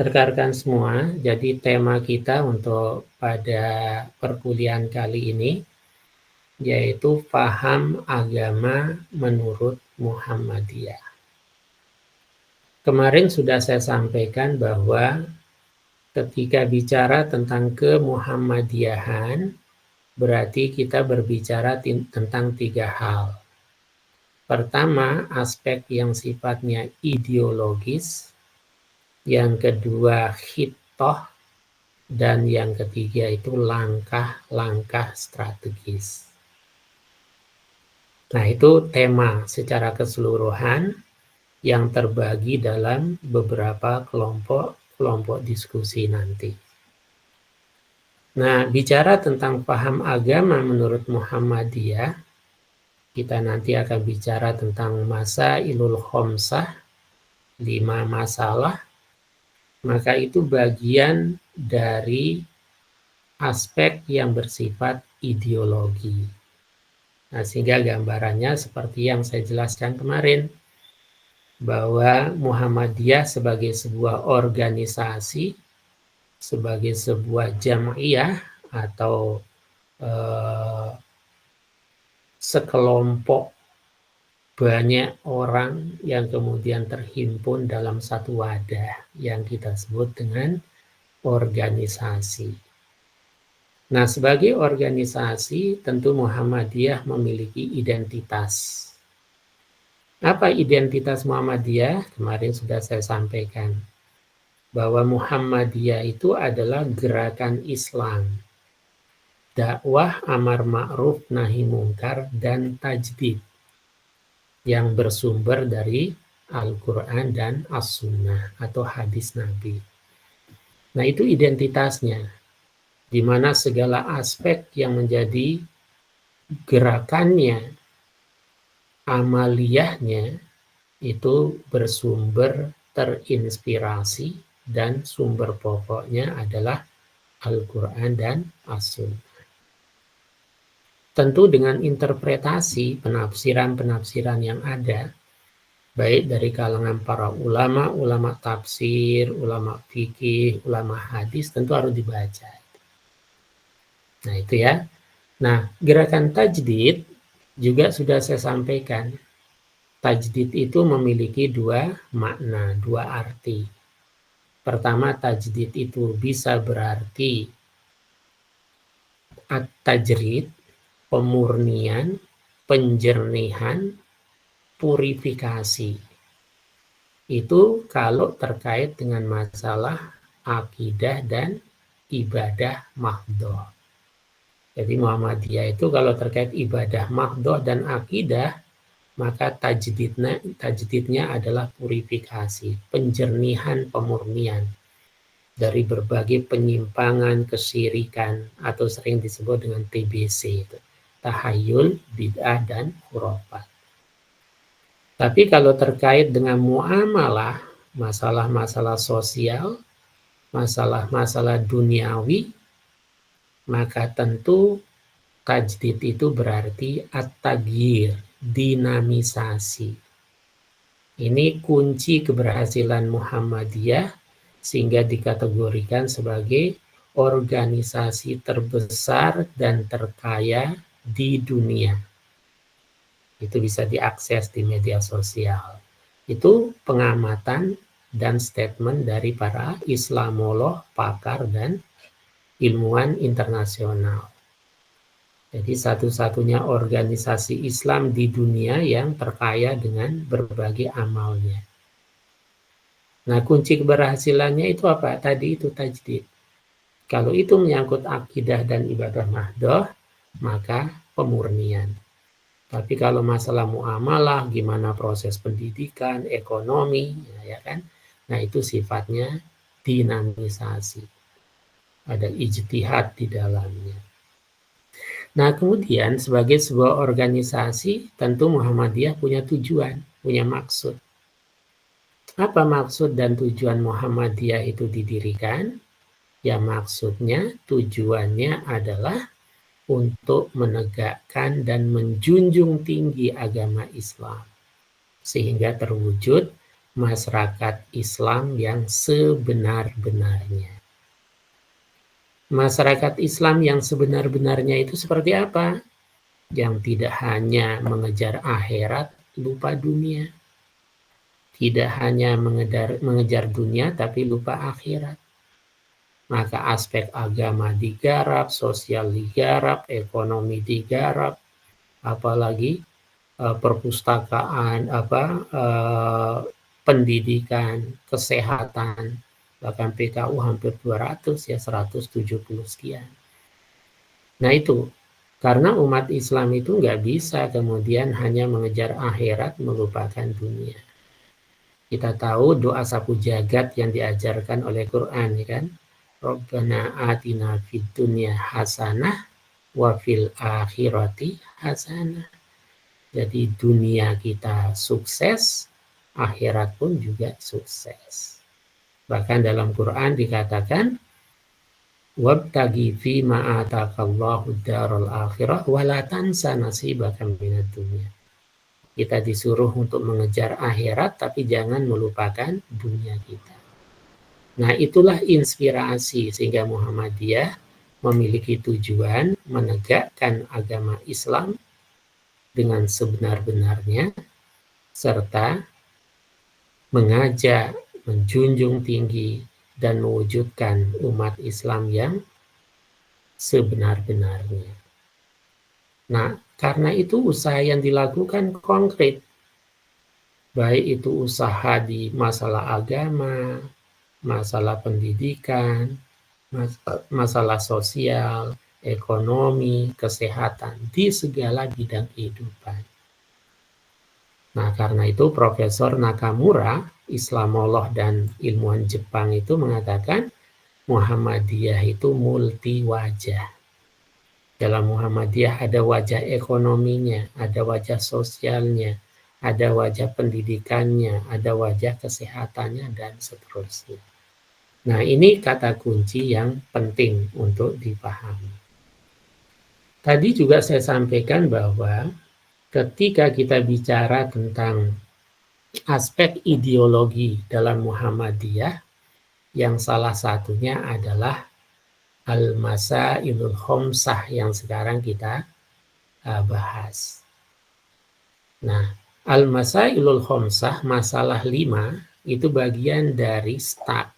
Rekan-rekan semua, jadi tema kita untuk pada perkuliahan kali ini yaitu paham agama menurut Muhammadiyah. Kemarin sudah saya sampaikan bahwa ketika bicara tentang kemuhammadiyahan, berarti kita berbicara tentang 3 hal. Pertama, aspek yang sifatnya ideologis. Yang kedua, khitoh. Dan yang ketiga itu langkah-langkah strategis. Nah, itu tema secara keseluruhan yang terbagi dalam beberapa kelompok diskusi nanti. Nah, bicara tentang paham agama menurut Muhammadiyah, kita nanti akan bicara tentang masailul khamsah, 5 masalah, maka itu bagian dari aspek yang bersifat ideologi. Nah, sehingga gambarannya seperti yang saya jelaskan kemarin, bahwa Muhammadiyah sebagai sebuah organisasi, sebagai sebuah jam'iyah atau sekelompok banyak orang yang kemudian terhimpun dalam satu wadah yang kita sebut dengan organisasi. Nah, sebagai organisasi tentu Muhammadiyah memiliki identitas. Apa identitas Muhammadiyah? Kemarin sudah saya sampaikan bahwa Muhammadiyah itu adalah gerakan Islam, dakwah amar ma'ruf nahi mungkar dan tajdid yang bersumber dari Al-Quran dan As-Sunnah atau hadis Nabi. Nah, itu identitasnya, di mana segala aspek yang menjadi gerakannya, amaliyahnya, itu bersumber terinspirasi dan sumber pokoknya adalah Al-Quran dan As-Sunnah. Tentu dengan interpretasi penafsiran-penafsiran yang ada, baik dari kalangan para ulama, ulama tafsir, ulama fikih, ulama hadis, tentu harus dibaca. Nah, itu ya. Nah, gerakan tajdid juga sudah saya sampaikan. Tajdid itu memiliki 2 makna, 2 arti. Pertama, tajdid itu bisa berarti at-tajrid, pemurnian, penjernihan, purifikasi. Itu kalau terkait dengan masalah akidah dan ibadah mahdhah. Jadi Muhammadiyah itu kalau terkait ibadah mahdhah dan akidah, maka tajdidnya adalah purifikasi, penjernihan, pemurnian dari berbagai penyimpangan, kesyirikan, atau sering disebut dengan TBC, itu tahayul, bid'ah, dan khurafat. Tapi kalau terkait dengan muamalah, masalah-masalah sosial, masalah-masalah duniawi, maka tentu tajdid itu berarti at-taghyir, dinamisasi. Ini kunci keberhasilan Muhammadiyah sehingga dikategorikan sebagai organisasi terbesar dan terkaya di dunia. Itu bisa diakses di media sosial. Itu pengamatan dan statement dari para Islamolog, pakar, dan ilmuwan internasional. Jadi satu-satunya organisasi Islam di dunia yang terkaya dengan berbagai amalnya. Nah, kunci keberhasilannya itu apa? Tadi itu tajdid. Kalau itu menyangkut akidah dan ibadah mahdhah, maka pemurnian. Tapi kalau masalah muamalah, gimana proses pendidikan, ekonomi, ya kan? Nah, itu sifatnya dinamisasi. Ada ijtihad di dalamnya. Nah, kemudian sebagai sebuah organisasi, tentu Muhammadiyah punya tujuan, punya maksud. Apa maksud dan tujuan Muhammadiyah itu didirikan? Ya, maksudnya, tujuannya adalah untuk menegakkan dan menjunjung tinggi agama Islam, sehingga terwujud masyarakat Islam yang sebenar-benarnya. Masyarakat Islam yang sebenar-benarnya itu seperti apa? Yang tidak hanya mengejar akhirat, lupa dunia. Tidak hanya mengejar dunia, tapi lupa akhirat. Maka aspek agama digarap, sosial digarap, ekonomi digarap, apalagi perpustakaan, pendidikan, kesehatan, bahkan PKU hampir 200 ya, 170 sekian. Nah itu, karena umat Islam itu nggak bisa kemudian hanya mengejar akhirat melupakan dunia. Kita tahu doa sapu jagat yang diajarkan oleh Quran, ya kan? Rabbana atina fid dunya hasanah wa fil akhirati hasanah. Jadi dunia kita sukses, akhirat pun juga sukses. Bahkan dalam Quran dikatakan, wabtagi fima atakallahu daral akhirah wa la tansa nasibaka minad dunya. Kita disuruh untuk mengejar akhirat, tapi jangan melupakan dunia kita. Nah, itulah inspirasi sehingga Muhammadiyah memiliki tujuan menegakkan agama Islam dengan sebenar-benarnya, serta mengajak, menjunjung tinggi, dan mewujudkan umat Islam yang sebenar-benarnya. Nah, karena itu usaha yang dilakukan konkret, baik itu usaha di masalah agama, masalah pendidikan, masalah sosial, ekonomi, kesehatan, di segala bidang kehidupan. Nah, karena itu Profesor Nakamura, Islamolog dan ilmuwan Jepang itu mengatakan Muhammadiyah itu multi wajah. Dalam Muhammadiyah ada wajah ekonominya, ada wajah sosialnya, ada wajah pendidikannya, ada wajah kesehatannya, dan seterusnya. Nah, ini kata kunci yang penting untuk dipahami. Tadi juga saya sampaikan bahwa ketika kita bicara tentang aspek ideologi dalam Muhammadiyah, yang salah satunya adalah Al-Masailul Khomsah yang sekarang kita bahas. Nah, Al-Masailul Khomsah, masalah 5, itu bagian dari start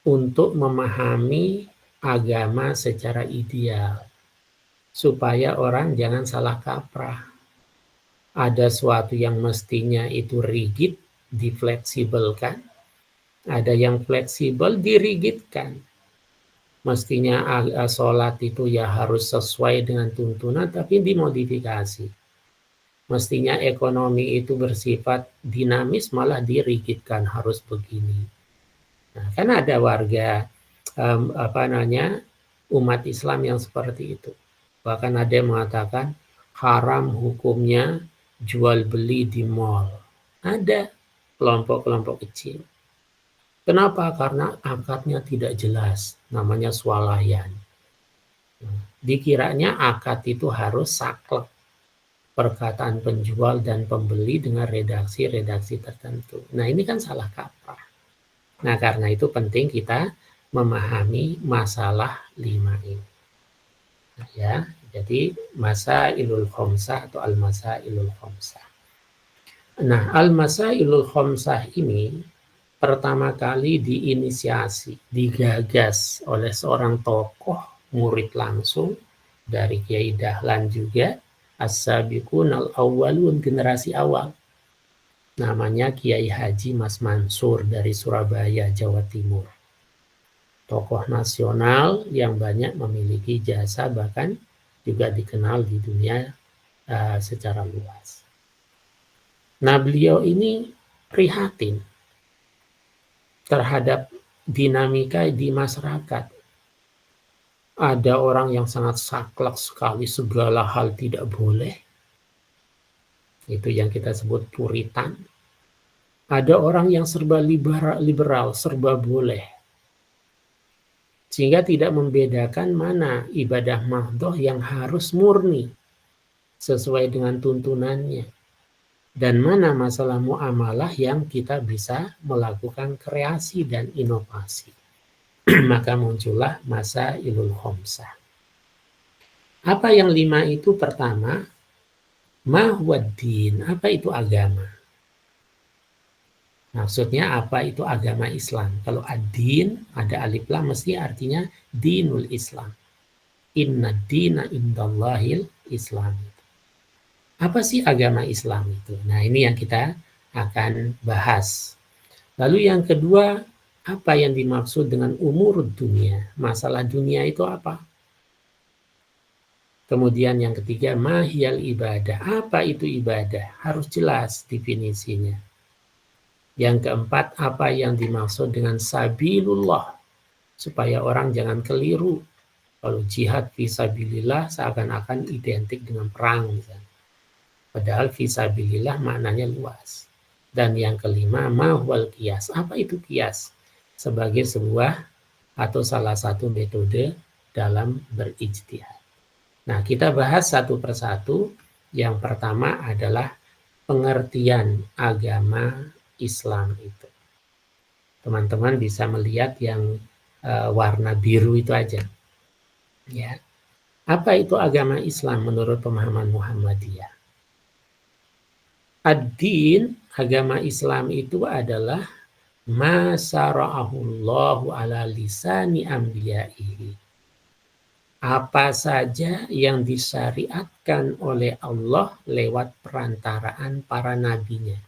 untuk memahami agama secara ideal, supaya orang jangan salah kaprah. Ada suatu yang mestinya itu rigid, difleksibelkan. Ada yang fleksibel, dirigidkan. Mestinya sholat itu ya harus sesuai dengan tuntunan, tapi dimodifikasi. Mestinya ekonomi itu bersifat dinamis, malah dirigidkan, harus begini. Nah, kan ada warga umat Islam yang seperti itu. Bahkan ada yang mengatakan haram hukumnya jual beli di mal. Ada kelompok-kelompok kecil. Kenapa? Karena akadnya tidak jelas, namanya swalayan. Dikiranya akad itu harus saklek, perkataan penjual dan pembeli dengan redaksi-redaksi tertentu. Nah, ini kan salah kaprah. Nah, karena itu penting kita memahami masalah 5 ini. Nah, ya, jadi Masailul Khomsah atau Al-Masailul Khomsah. Nah, Al-Masailul Khomsah ini pertama kali diinisiasi, digagas oleh seorang tokoh murid langsung dari Kiai Dahlan juga, As-Sabiqun al-Awwalun, generasi awal. Namanya Kiai Haji Mas Mansur dari Surabaya, Jawa Timur. Tokoh nasional yang banyak memiliki jasa, bahkan juga dikenal di dunia secara luas. Nah, beliau ini prihatin terhadap dinamika di masyarakat. Ada orang yang sangat saklek sekali, segala hal tidak boleh. Itu yang kita sebut puritan. Ada orang yang serba liberal, serba boleh. Sehingga tidak membedakan mana ibadah mahdhoh yang harus murni sesuai dengan tuntunannya. dan mana masalah muamalah yang kita bisa melakukan kreasi dan inovasi. Maka muncullah Masailul Khamsah. Apa yang 5 itu? Pertama, ma huwaddin, apa itu agama? Maksudnya apa itu agama Islam? Kalau ad-din ada alif lam mesti artinya dinul Islam. Inna dina indallahil Islam. Apa sih agama Islam itu? Nah, ini yang kita akan bahas. Lalu yang kedua, apa yang dimaksud dengan umur dunia? Masalah dunia itu apa? Kemudian yang ketiga, mahiyal ibadah. Apa itu ibadah? Harus jelas definisinya. Yang keempat, apa yang dimaksud dengan sabilullah? Supaya orang jangan keliru. Kalau jihad fisabilillah seakan-akan identik dengan perang. Misalnya. Padahal fisabilillah maknanya luas. Dan yang kelima, mahwal qiyas. Apa itu qiyas? Sebagai sebuah atau salah satu metode dalam berijtihad. Nah, kita bahas satu persatu. Yang pertama adalah pengertian agama Islam itu. Teman-teman bisa melihat yang warna biru itu aja. Ya. Apa itu agama Islam menurut pemahaman Muhammadiyah? Ad-din, agama Islam itu adalah ma syara'ahullahu ala lisani anbiya'ihi. Apa saja yang disyariatkan oleh Allah lewat perantaraan para nabinya.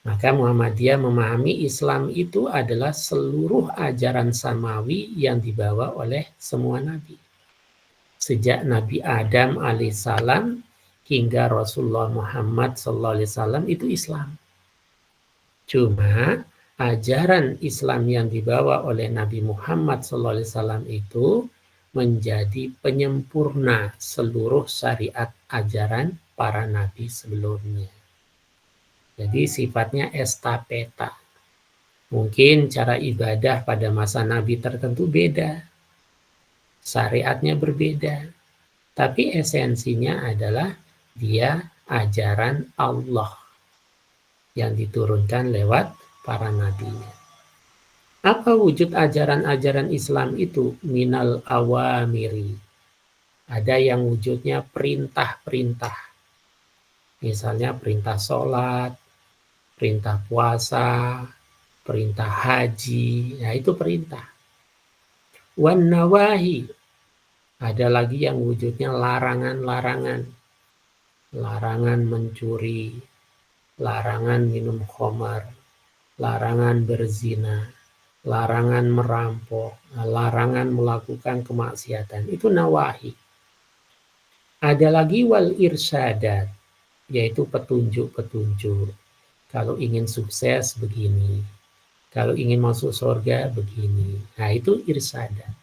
Maka Muhammadiyah memahami Islam itu adalah seluruh ajaran samawi yang dibawa oleh semua nabi. Sejak Nabi Adam alaihissalam hingga Rasulullah Muhammad SAW itu Islam. Cuma ajaran Islam yang dibawa oleh Nabi Muhammad SAW itu menjadi penyempurna seluruh syariat ajaran para nabi sebelumnya. Jadi sifatnya estafeta. Mungkin cara ibadah pada masa nabi tertentu beda. Syariatnya berbeda. Tapi esensinya adalah dia ajaran Allah yang diturunkan lewat para nabinya. Apa wujud ajaran-ajaran Islam itu? Minal awamiri. Ada yang wujudnya perintah-perintah. Misalnya perintah sholat, perintah puasa, perintah haji. Nah, itu perintah. Wan nawahi. Ada lagi yang wujudnya larangan-larangan. Larangan mencuri, larangan minum khamar, larangan berzina, larangan merampok, larangan melakukan kemaksiatan. Itu nawahi. Ada lagi wal irsyadat, yaitu petunjuk-petunjuk. Kalau ingin sukses begini, kalau ingin masuk surga begini. Nah, itu irsyadat.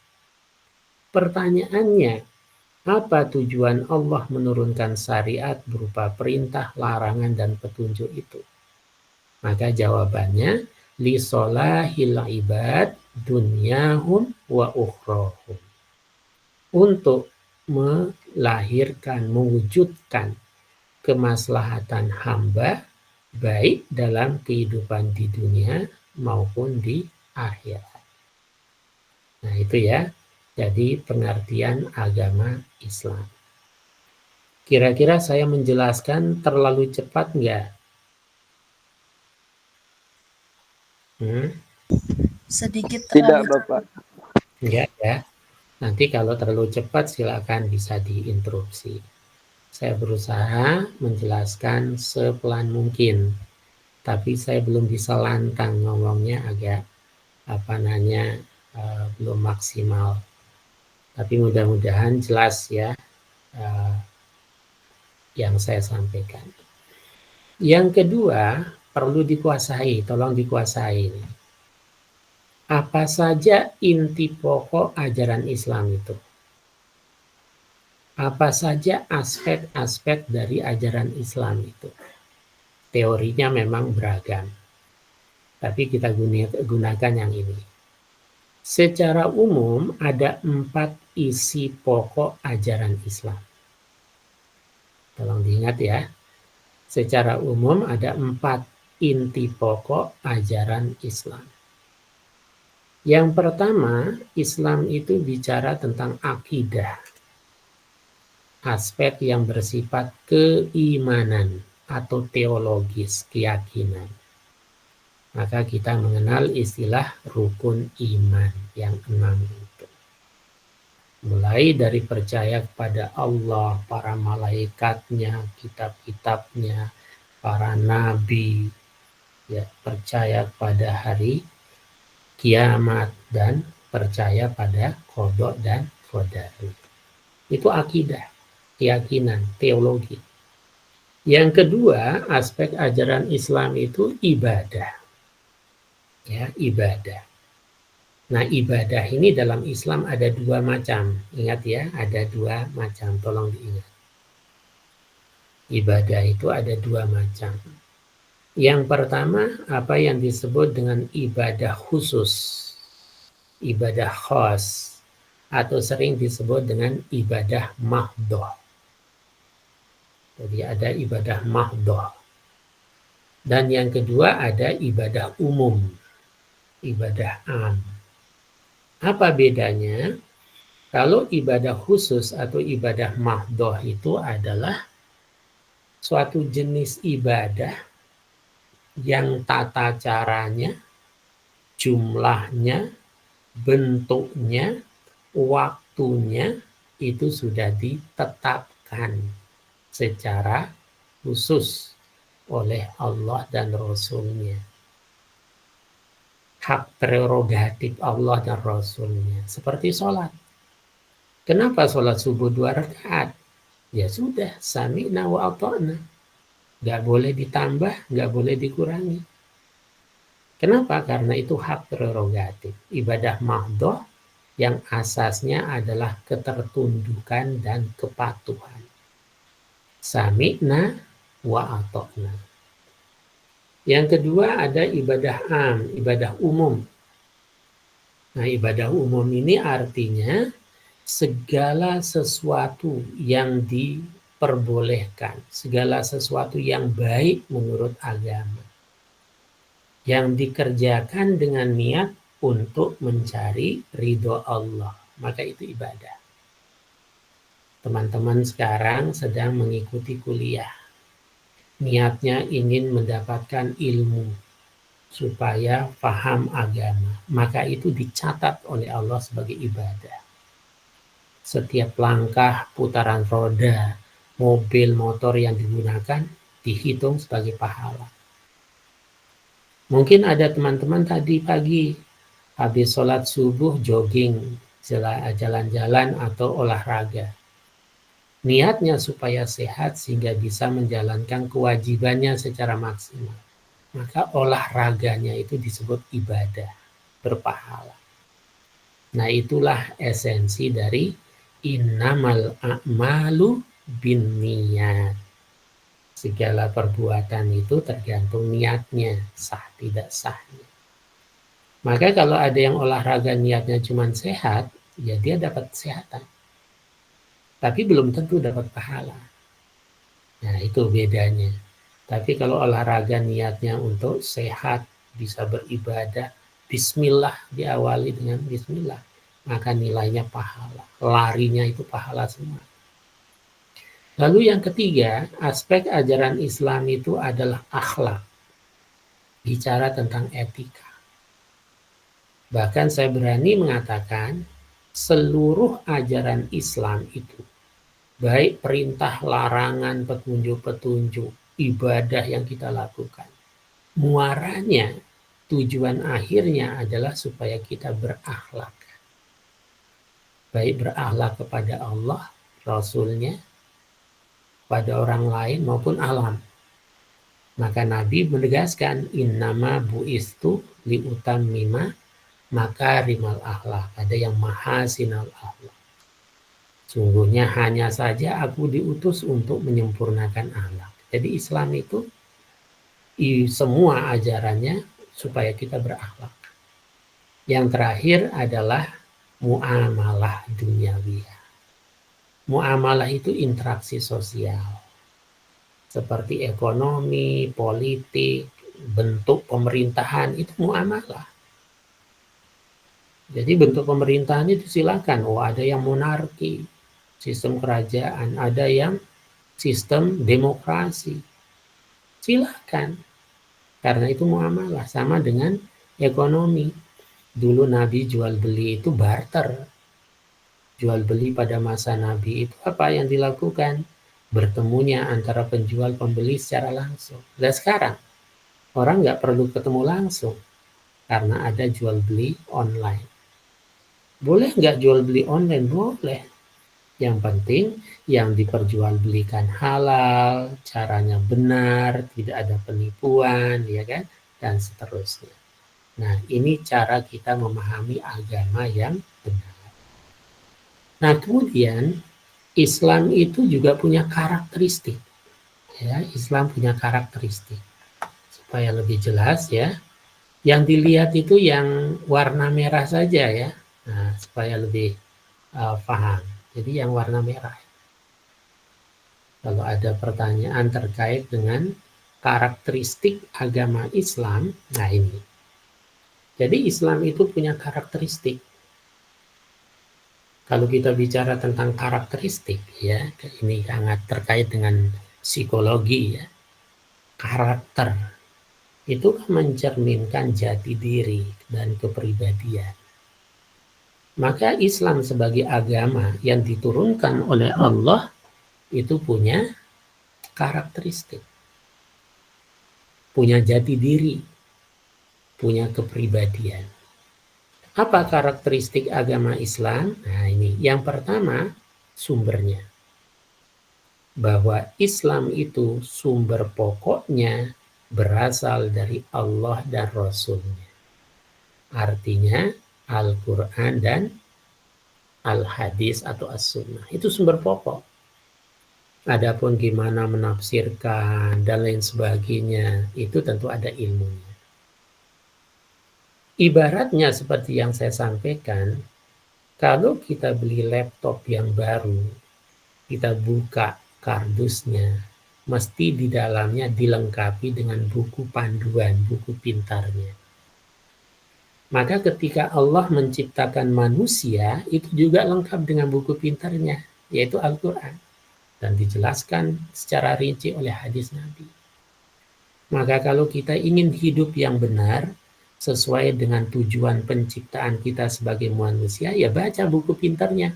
Pertanyaannya, apa tujuan Allah menurunkan syariat berupa perintah, larangan, dan petunjuk itu? Maka jawabannya, li solahil ibad dunyahum wa ukhrahum. Untuk melahirkan, mewujudkan kemaslahatan hamba baik dalam kehidupan di dunia maupun di akhirat. Nah, itu ya. Jadi pengertian agama Islam. Kira-kira saya menjelaskan terlalu cepat enggak? Sedikit Tidak, Bapak. Enggak ya. Nanti kalau terlalu cepat silakan bisa diinterupsi. Saya berusaha menjelaskan sepelan mungkin. Tapi saya belum bisa lantang ngomongnya agak belum maksimal. Tapi mudah-mudahan jelas ya yang saya sampaikan. Yang kedua, perlu dikuasai, tolong dikuasai. Apa saja inti pokok ajaran Islam itu? Apa saja aspek-aspek dari ajaran Islam itu? Teorinya memang beragam. Tapi kita gunakan yang ini. Secara umum ada 4 isi pokok ajaran Islam. Tolong diingat ya. Secara umum ada 4 inti pokok ajaran Islam. Yang pertama, Islam itu bicara tentang akidah, aspek yang bersifat keimanan atau teologis, keyakinan. Maka kita mengenal istilah rukun iman yang 6 itu. Mulai dari percaya kepada Allah, para malaikatnya, kitab-kitabnya, para nabi, ya, percaya pada hari kiamat, dan percaya pada qada dan qadar. Itu akidah, keyakinan, teologi. Yang kedua, aspek ajaran Islam itu ibadah. Ya, ibadah. Nah, ibadah ini dalam Islam ada 2 macam. Ingat ya, ada 2 macam. Tolong diingat. Ibadah itu ada 2 macam. Yang pertama, apa yang disebut dengan ibadah khusus, ibadah khas, atau sering disebut dengan ibadah mahdhah. Jadi ada ibadah mahdhah. Dan yang kedua ada ibadah umum, ibadah am. Apa bedanya? Kalau ibadah khusus atau ibadah mahdhah itu adalah suatu jenis ibadah yang tata caranya, jumlahnya, bentuknya, waktunya itu sudah ditetapkan secara khusus oleh Allah dan Rasul-Nya. Hak prerogatif Allah dan Rasul-Nya. Seperti sholat. Kenapa sholat subuh 2 rakaat? Ya sudah, sami'na wa ata'na. Nggak boleh ditambah, nggak boleh dikurangi. Kenapa? Karena itu hak prerogatif. Ibadah mahdhah yang asasnya adalah ketertundukan dan kepatuhan. Sami'na wa ata'na. Yang kedua ada ibadah am, ibadah umum. Nah, ibadah umum ini artinya segala sesuatu yang diperbolehkan, segala sesuatu yang baik menurut agama, yang dikerjakan dengan niat untuk mencari ridho Allah, maka itu ibadah. Teman-teman sekarang sedang mengikuti kuliah. Niatnya ingin mendapatkan ilmu supaya paham agama, maka itu dicatat oleh Allah sebagai ibadah. Setiap langkah, putaran roda, mobil, motor yang digunakan dihitung sebagai pahala. Mungkin ada teman-teman tadi pagi habis sholat subuh jogging, jalan-jalan atau olahraga. Niatnya supaya sehat sehingga bisa menjalankan kewajibannya secara maksimal. Maka olahraganya itu disebut ibadah, berpahala. Nah, itulah esensi dari innamal a'malu binniyat. Segala perbuatan itu tergantung niatnya, sah tidak sahnya. Maka kalau ada yang olahraga niatnya cuma sehat, ya dia dapat kesehatan. Tapi belum tentu dapat pahala. Nah, itu bedanya. Tapi kalau olahraga niatnya untuk sehat, bisa beribadah, bismillah, diawali dengan bismillah, maka nilainya pahala. Larinya itu pahala semua. Lalu yang ketiga, aspek ajaran Islam itu adalah akhlak. Bicara tentang etika. Bahkan saya berani mengatakan, seluruh ajaran Islam itu, baik perintah, larangan, petunjuk-petunjuk, ibadah yang kita lakukan, muaranya, tujuan akhirnya adalah supaya kita berakhlak. Baik berakhlak kepada Allah, Rasul-Nya, pada orang lain maupun alam. Maka Nabi menegaskan, innama bu'istu liutammima makarimal akhlak. Ada yang mahasinal akhlak. Sungguhnya hanya saja aku diutus untuk menyempurnakan akhlak. Jadi Islam itu semua ajarannya supaya kita berakhlak. Yang terakhir adalah muamalah duniawiyah. Muamalah itu interaksi sosial. seperti ekonomi, politik, bentuk pemerintahan, itu muamalah. Jadi bentuk pemerintahan itu silakan. Oh, ada yang monarki, sistem kerajaan, ada yang sistem demokrasi. Silakan. Karena itu muamalah, sama dengan ekonomi. Dulu Nabi jual beli itu barter. Jual beli pada masa Nabi itu apa yang dilakukan? Bertemunya antara penjual pembeli secara langsung. Dan sekarang orang nggak perlu ketemu langsung karena ada jual beli online. Boleh nggak jual beli online? Boleh. Yang penting yang diperjualbelikan halal, caranya benar, tidak ada penipuan, ya kan, dan seterusnya. Nah, ini cara kita memahami agama yang benar. Nah, kemudian Islam itu juga punya karakteristik. Ya, Islam punya karakteristik. Supaya lebih jelas ya, yang dilihat itu yang warna merah saja ya. Nah, supaya lebih paham. Jadi yang warna merah. Kalau ada pertanyaan terkait dengan karakteristik agama Islam, nah ini. Jadi Islam itu punya karakteristik. Kalau kita bicara tentang karakteristik, ya, ini sangat terkait dengan psikologi, ya. Karakter itu mencerminkan jati diri dan kepribadian. Maka Islam sebagai agama yang diturunkan oleh Allah itu punya karakteristik, punya jati diri, punya kepribadian. Apa karakteristik agama Islam? Nah ini, yang pertama sumbernya. Bahwa Islam itu sumber pokoknya berasal dari Allah dan Rasulnya. Artinya Al-Quran dan Al-Hadis atau As-Sunnah. Itu sumber pokok. Adapun gimana menafsirkan dan lain sebagainya, itu tentu ada ilmunya. Ibaratnya seperti yang saya sampaikan, kalau kita beli laptop yang baru, kita buka kardusnya, mesti di dalamnya dilengkapi dengan buku panduan, buku pintarnya. Maka ketika Allah menciptakan manusia, itu juga lengkap dengan buku pintarnya, yaitu Al-Quran. Dan dijelaskan secara rinci oleh hadis Nabi. Maka kalau kita ingin hidup yang benar, sesuai dengan tujuan penciptaan kita sebagai manusia, ya baca buku pintarnya.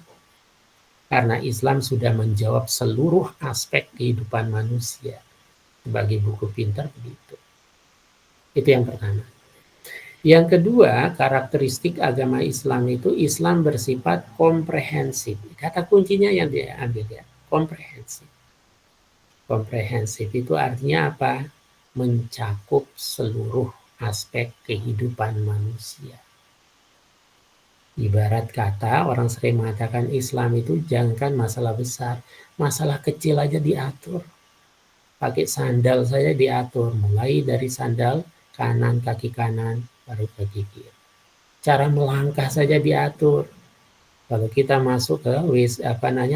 Karena Islam sudah menjawab seluruh aspek kehidupan manusia. Sebagai buku pintar begitu. Itu yang pertama. Yang kedua, karakteristik agama Islam itu Islam bersifat komprehensif. Kata kuncinya yang diambil ya. Komprehensif. Komprehensif itu artinya apa? Mencakup seluruh aspek kehidupan manusia. Ibarat kata orang sering mengatakan Islam itu jangankan masalah besar, masalah kecil aja diatur. Pakai sandal saja diatur, mulai dari sandal kanan, kaki kanan, baru kaki kiri. Cara melangkah saja diatur. Kalau kita masuk ke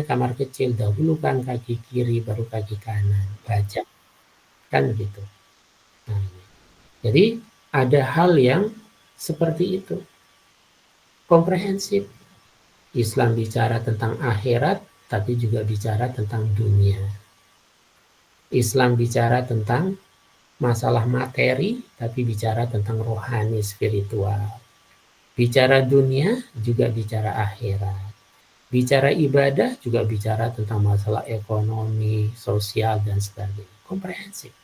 kamar kecil, dahulukan kaki kiri baru kaki kanan, baca, kan gitu. Nah, jadi ada hal yang seperti itu, komprehensif. Islam bicara tentang akhirat, tapi juga bicara tentang dunia. Islam bicara tentang masalah materi, tapi bicara tentang rohani, spiritual. Bicara dunia, juga bicara akhirat. Bicara ibadah, juga bicara tentang masalah ekonomi, sosial, dan sebagainya. Komprehensif.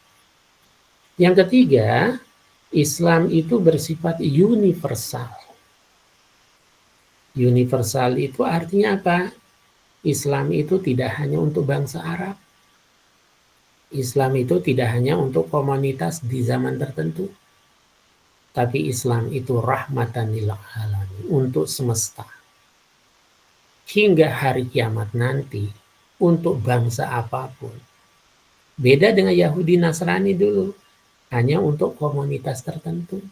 Yang ketiga, Islam itu bersifat universal. Universal itu artinya apa? Islam itu tidak hanya untuk bangsa Arab. Islam itu tidak hanya untuk komunitas di zaman tertentu. Tapi Islam itu rahmatan lil alamin, untuk semesta. Hingga hari kiamat nanti, untuk bangsa apapun. Beda dengan Yahudi Nasrani dulu, hanya untuk komunitas tertentu.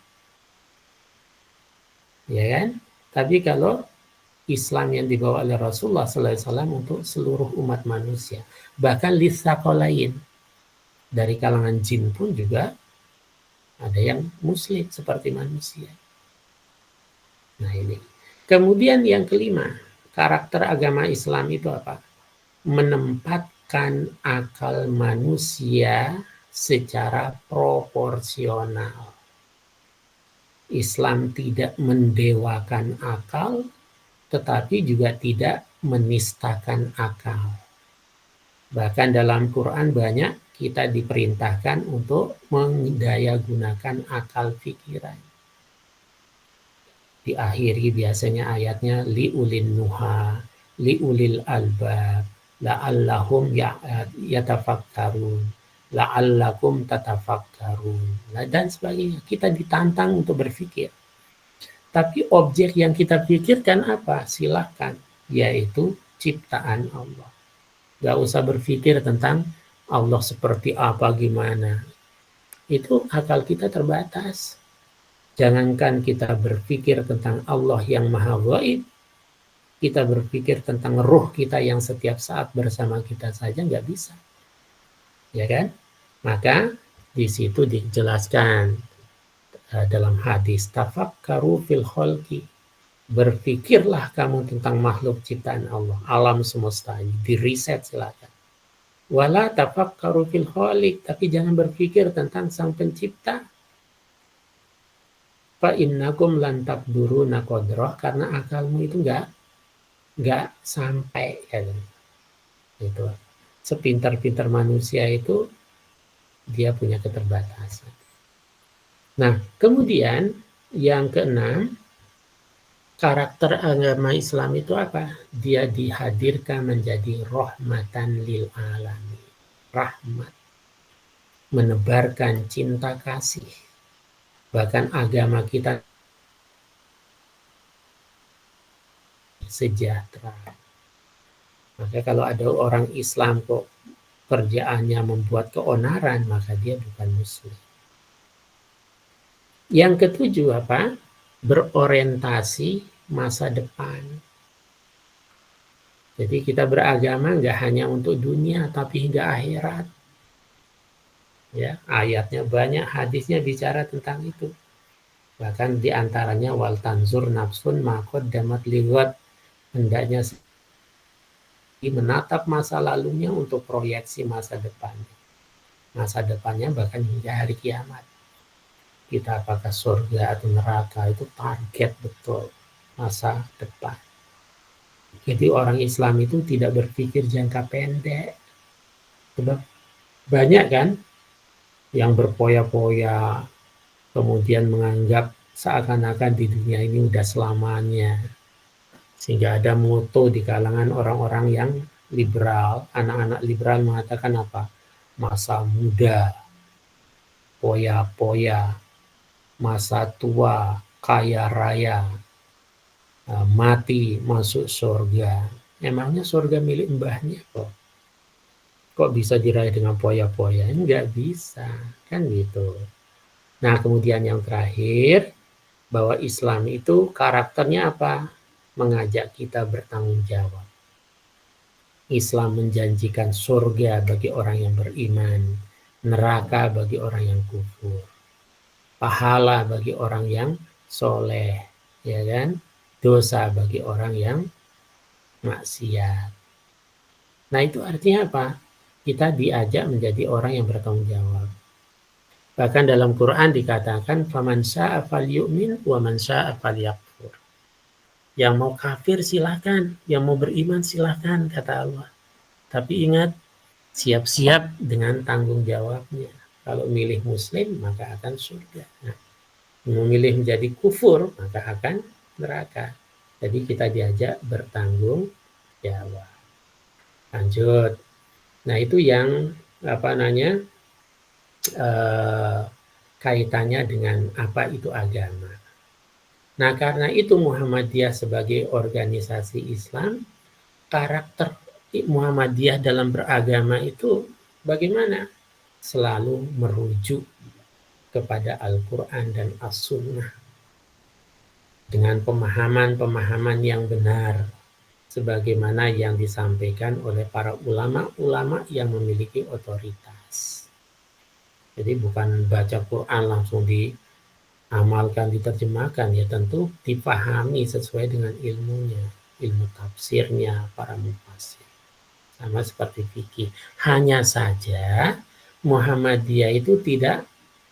Ya kan? Tapi kalau Islam yang dibawa oleh Rasulullah SAW untuk seluruh umat manusia. Bahkan lisaqalain, Dari kalangan jin pun juga ada yang muslim seperti manusia. Nah ini. Kemudian yang kelima, karakter agama Islam itu apa? Menempatkan akal manusia secara proporsional. Islam tidak mendewakan akal, tetapi juga tidak menistakan akal. Bahkan dalam Quran banyak kita diperintahkan untuk mendayagunakan akal pikiran. Diakhiri biasanya ayatnya liulin nuha, liulil albab, la'allahum yatafakkarun, la'allakum tatafakkarun, dan sebagainya. Kita ditantang untuk berpikir. Tapi objek yang kita pikirkan apa? Silahkan, yaitu ciptaan Allah. Gak usah berpikir tentang Allah seperti apa, gimana. Itu akal kita terbatas. Jangankan kita berpikir tentang Allah yang maha gaib, kita berpikir tentang ruh kita yang setiap saat bersama kita saja nggak bisa. Ya kan? Maka di situ dijelaskan dalam hadis, tafakkaru fil khalqi. Berpikirlah kamu tentang makhluk ciptaan Allah, alam semesta ini, diriset silakan. Wala tafakkaru fil khaliq, tapi jangan berpikir tentang sang pencipta. Fa innakum lan taqduruna qadrah, karena akalmu itu enggak sampai ya. Itu. Sepintar-pintar manusia itu dia punya keterbatasan. Nah, kemudian yang keenam, karakter agama Islam itu apa? Dia dihadirkan menjadi rahmatan lil alamin. Rahmat. Menebarkan cinta kasih. Bahkan agama kita sejahtera. Maka kalau ada orang Islam kok kerjaannya membuat keonaran, maka dia bukan muslim. Yang ketujuh apa? Berorientasi masa depan. Jadi kita beragama nggak hanya untuk dunia, tapi hingga akhirat. Ya, ayatnya banyak, hadisnya bicara tentang itu. Bahkan diantaranya wal tanzur nafsun ma qaddamat lighad, hendaknya menatap masa lalunya untuk proyeksi masa depannya. Masa depannya bahkan hingga hari kiamat. Kita apakah surga atau neraka itu target betul masa depan. Jadi orang Islam itu tidak berpikir jangka pendek. Sebab banyak kan yang berpoya-poya kemudian menganggap seakan-akan di dunia ini udah selamanya. Sehingga ada moto di kalangan orang-orang yang liberal, anak-anak liberal mengatakan apa? Masa muda, poya-poya, masa tua, kaya raya, mati, masuk surga. Emangnya surga milik mbahnya kok? Kok bisa diraih dengan poya-poya? Enggak bisa, kan gitu. Nah, kemudian yang terakhir, bahwa Islam itu karakternya apa? Mengajak kita bertanggung jawab. Islam menjanjikan surga bagi orang yang beriman, neraka bagi orang yang kufur, pahala bagi orang yang soleh, ya kan? Dosa bagi orang yang maksiat. Nah, itu artinya apa? Kita diajak menjadi orang yang bertanggung jawab. Bahkan dalam Quran dikatakan faman syaa'a falyu'min wa man syaa'a falyakfur. Yang mau kafir silakan, yang mau beriman silakan, kata Allah. Tapi ingat, siap-siap dengan tanggung jawabnya. Kalau milih muslim maka akan surga. Nah, memilih menjadi kufur maka akan neraka. Jadi kita diajak bertanggung jawab. Lanjut. Nah, itu yang kaitannya dengan apa itu agama. Nah, karena itu Muhammadiyah sebagai organisasi Islam, karakter Muhammadiyah dalam beragama itu bagaimana? Selalu merujuk kepada Al-Quran dan As-Sunnah dengan pemahaman-pemahaman yang benar sebagaimana yang disampaikan oleh para ulama-ulama yang memiliki otoritas. Jadi bukan baca Quran langsung diamalkan, diterjemahkan, ya tentu dipahami sesuai dengan ilmunya, ilmu tafsirnya para mufassir. Sama seperti fikih. Hanya saja Muhammadiyah itu tidak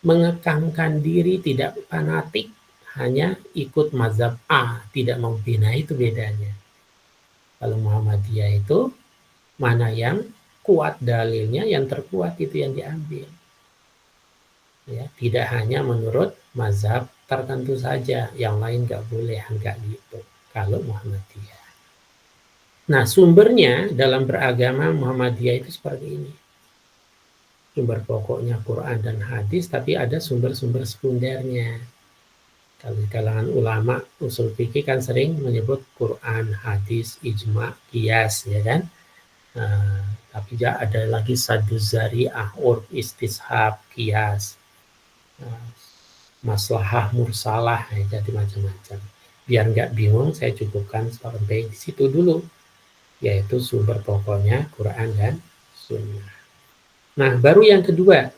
mengekamkan diri, tidak fanatik, hanya ikut mazhab A, tidak mau bina, itu bedanya. Kalau Muhammadiyah itu mana yang kuat dalilnya, yang terkuat itu yang diambil. Ya, tidak hanya menurut mazhab tertentu saja, yang lain nggak boleh, enggak gitu. Kalau Muhammadiyah. Nah, sumbernya dalam beragama Muhammadiyah itu seperti ini. Sumber pokoknya Quran dan hadis, tapi ada sumber-sumber sekundernya. Kalau di kalangan ulama usul fikih kan sering menyebut Quran, hadis, ijma, qiyas, ya kan? Tapi ya ada lagi saduz zari'ah, urf, istishab, qiyas, maslahah, mursalah, ya, jadi macam-macam. Biar nggak bingung, saya cukupkan sampai di situ dulu, yaitu sumber pokoknya Quran dan Sunnah. Nah, baru yang kedua,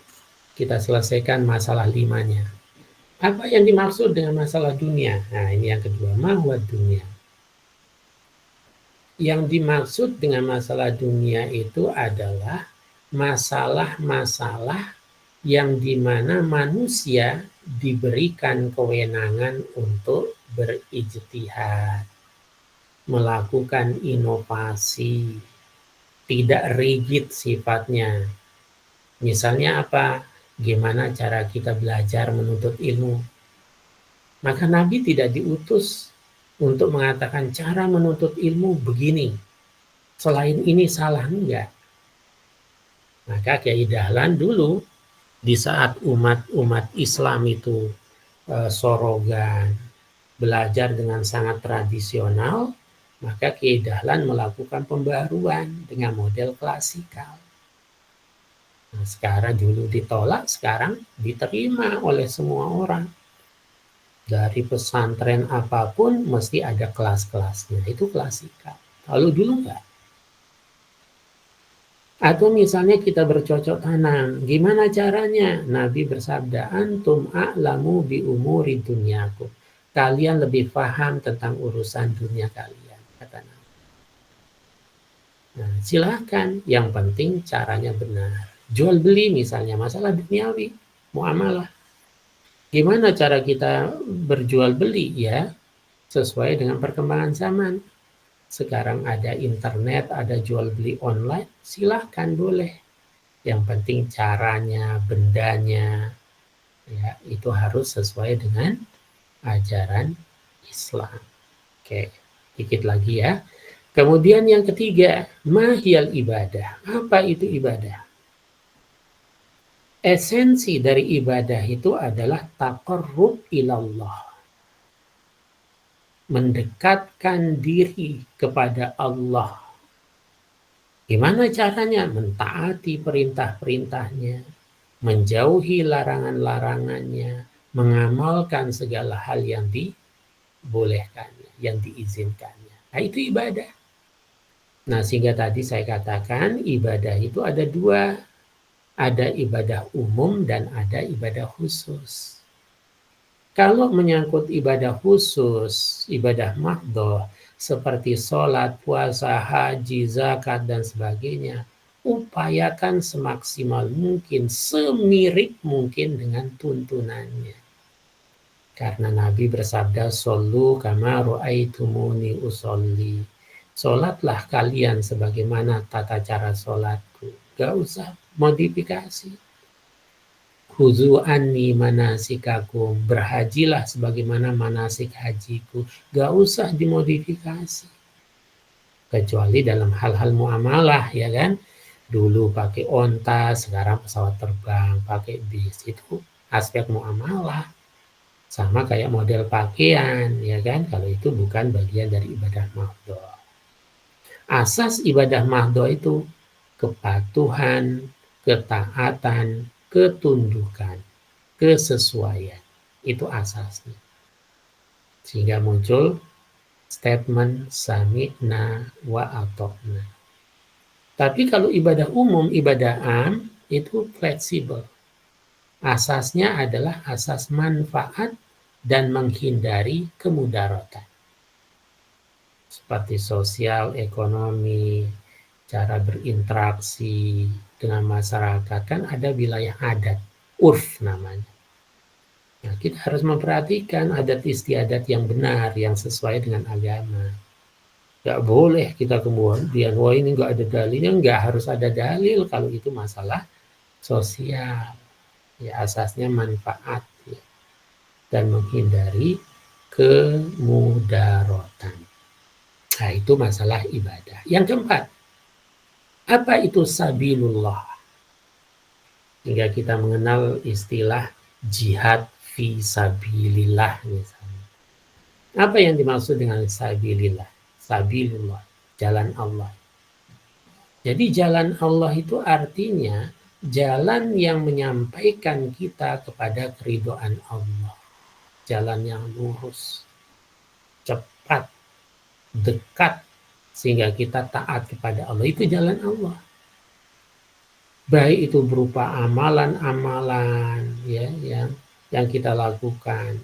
kita selesaikan masalah limanya. Apa yang dimaksud dengan masalah dunia? Nah, ini yang kedua, mahwa dunia. Yang dimaksud dengan masalah dunia itu adalah masalah-masalah yang dimana manusia diberikan kewenangan untuk berijtihad, melakukan inovasi, tidak rigid sifatnya. Misalnya apa? Gimana cara kita belajar menuntut ilmu? Maka Nabi tidak diutus untuk mengatakan cara menuntut ilmu begini. Selain ini salah, enggak. Maka Kiai Dahlan dulu di saat umat Islam itu sorogan, belajar dengan sangat tradisional, maka Kiai Dahlan melakukan pembaruan dengan model klasikal. Nah, sekarang dulu ditolak, sekarang diterima oleh semua orang. Dari pesantren apapun mesti ada kelas-kelasnya, itu klasikal. Kalau dulu enggak. Atau misalnya kita bercocok tanam, gimana caranya? Nabi bersabda, antum a'lamu bi umuri dunyakum. Kalian lebih paham tentang urusan dunia kalian, kata Nabi. Nah, silahkan, yang penting caranya benar. Jual beli misalnya, masalah duniawi, muamalah. Gimana cara kita berjual beli? Ya, sesuai dengan perkembangan zaman. Sekarang ada internet, ada jual beli online, silahkan boleh. Yang penting caranya, bendanya, ya itu harus sesuai dengan ajaran Islam. Oke, dikit lagi ya. Kemudian yang ketiga, mahiyal ibadah. Apa itu ibadah? Esensi dari ibadah itu adalah taqarrub ilallah. Mendekatkan diri kepada Allah. Gimana caranya? Mentaati perintah-perintahnya, menjauhi larangan-larangannya, mengamalkan segala hal yang dibolehkannya, yang diizinkannya. Nah, itu ibadah. Nah, sehingga tadi saya katakan ibadah itu ada dua. Ada ibadah umum dan ada ibadah khusus. Kalau menyangkut ibadah khusus, ibadah mahdhah, seperti sholat, puasa, haji, zakat, dan sebagainya, upayakan semaksimal mungkin, semirip mungkin dengan tuntunannya. Karena Nabi bersabda, "Shollu kama ra'aitumuni usolli." Sholatlah kalian sebagaimana tata cara sholatku. Gak usah modifikasi. Khuzu anni manasikakum. Berhajilah sebagaimana manasik hajiku. Gak usah dimodifikasi. Kecuali dalam hal-hal muamalah, ya kan. Dulu pakai onta, sekarang pesawat terbang, pakai bis. Itu aspek muamalah. Sama kayak model pakaian, ya kan. Kalau itu bukan bagian dari ibadah mahdhah. Asas ibadah mahdhah itu kepatuhan, ketaatan, ketundukan, kesesuaian. Itu asasnya. Sehingga muncul statement sami'na wa ata'na. Tapi kalau ibadah umum, ibadah am, itu fleksibel. Asasnya adalah asas manfaat dan menghindari kemudaratan. Seperti sosial, ekonomi, cara berinteraksi dengan masyarakat, kan ada wilayah adat, urf namanya. Nah, kita harus memperhatikan adat istiadat yang benar, yang sesuai dengan agama. Nggak boleh kita kemudian, wah ini nggak ada dalilnya, nggak harus ada dalil kalau itu masalah sosial. Ya, asasnya manfaat ya, dan menghindari kemudaratan. Nah, itu masalah ibadah. Yang keempat, apa itu sabilullah? Hingga kita mengenal istilah jihad fi sabilillah misalnya. Apa yang dimaksud dengan sabilillah? Sabilullah, jalan Allah. Jadi jalan Allah itu artinya jalan yang menyampaikan kita kepada keridhaan Allah. Jalan yang lurus, cepat, dekat, sehingga kita taat kepada Allah. Itu jalan Allah. Baik itu berupa amalan-amalan ya yang kita lakukan,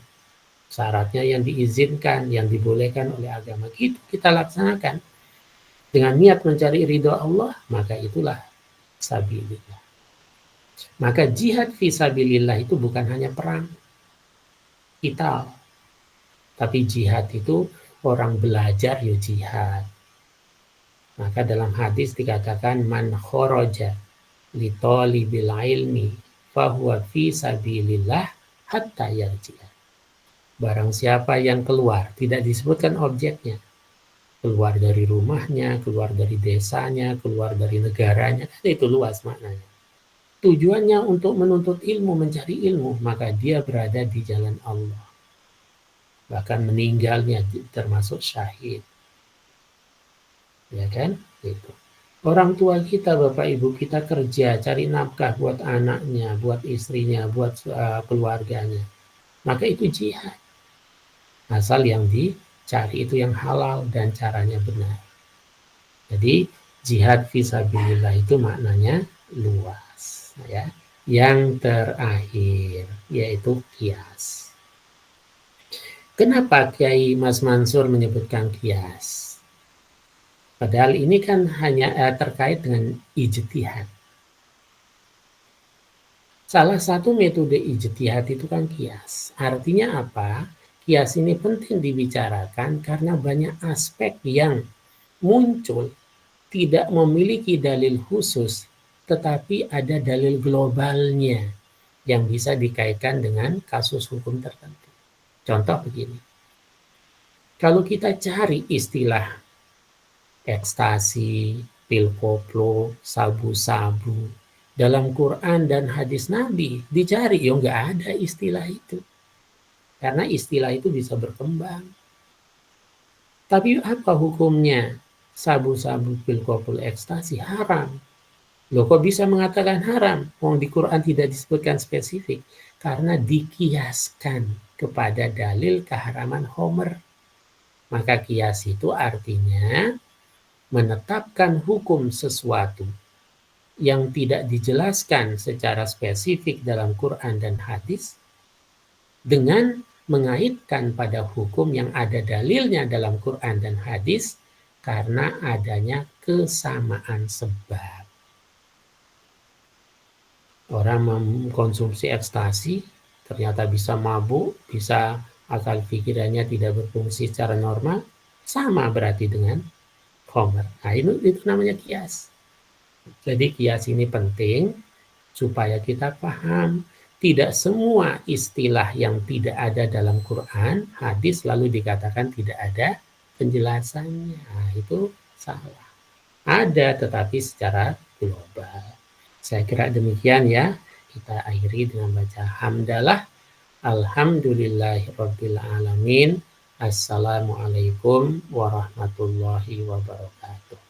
syaratnya yang diizinkan, yang dibolehkan oleh agama, itu kita laksanakan dengan niat mencari ridho Allah, maka itulah sabilillah. Maka jihad fi sabilillah itu bukan hanya perang kita, tapi jihad itu orang belajar ya jihad. Maka dalam hadis dikatakan man kharaja li talibil ilmi fahuwa fi sabilillah hatta yarji'a. Barang siapa yang keluar, tidak disebutkan objeknya, keluar dari rumahnya, keluar dari desanya, keluar dari negaranya, itu luas maknanya. Tujuannya untuk menuntut ilmu, mencari ilmu, maka dia berada di jalan Allah. Bahkan meninggalnya termasuk syahid. Ya kan? Itu. Orang tua kita, bapak ibu kita kerja, cari nafkah buat anaknya, buat istrinya, buat keluarganya. Maka itu jihad. Asal yang dicari itu yang halal dan caranya benar. Jadi jihad fisabilillah itu maknanya luas. Ya. Yang terakhir yaitu qiyas. Kenapa Kiai Mas Mansur menyebutkan qiyas? Padahal ini kan hanya terkait dengan ijtihad. Salah satu metode ijtihad itu kan qiyas. Artinya apa? Qiyas ini penting dibicarakan karena banyak aspek yang muncul tidak memiliki dalil khusus, tetapi ada dalil globalnya yang bisa dikaitkan dengan kasus hukum tertentu. Contoh begini. Kalau kita cari istilah ekstasi, pil koplo, sabu-sabu, dalam Quran dan hadis Nabi dicari, ya nggak ada istilah itu. Karena istilah itu bisa berkembang. Tapi apa hukumnya? Sabu-sabu, pil koplo, ekstasi haram. Loh kok bisa mengatakan haram? Wong di Quran tidak disebutkan spesifik. Karena dikiaskan kepada dalil keharaman Homer. Maka kias itu artinya menetapkan hukum sesuatu yang tidak dijelaskan secara spesifik dalam Quran dan hadis dengan mengaitkan pada hukum yang ada dalilnya dalam Quran dan hadis karena adanya kesamaan sebab. Orang mengkonsumsi ekstasi ternyata bisa mabuk, bisa akal pikirannya tidak berfungsi secara normal, sama berarti dengan Homer. Nah, itu namanya kias. Jadi kias ini penting supaya kita paham tidak semua istilah yang tidak ada dalam Quran, hadis lalu dikatakan tidak ada penjelasannya. Nah, itu salah. Ada tetapi secara global. Saya kira demikian ya. Kita akhiri dengan baca hamdalah. Alhamdulillahirabbil alamin. Assalamualaikum warahmatullahi wabarakatuh.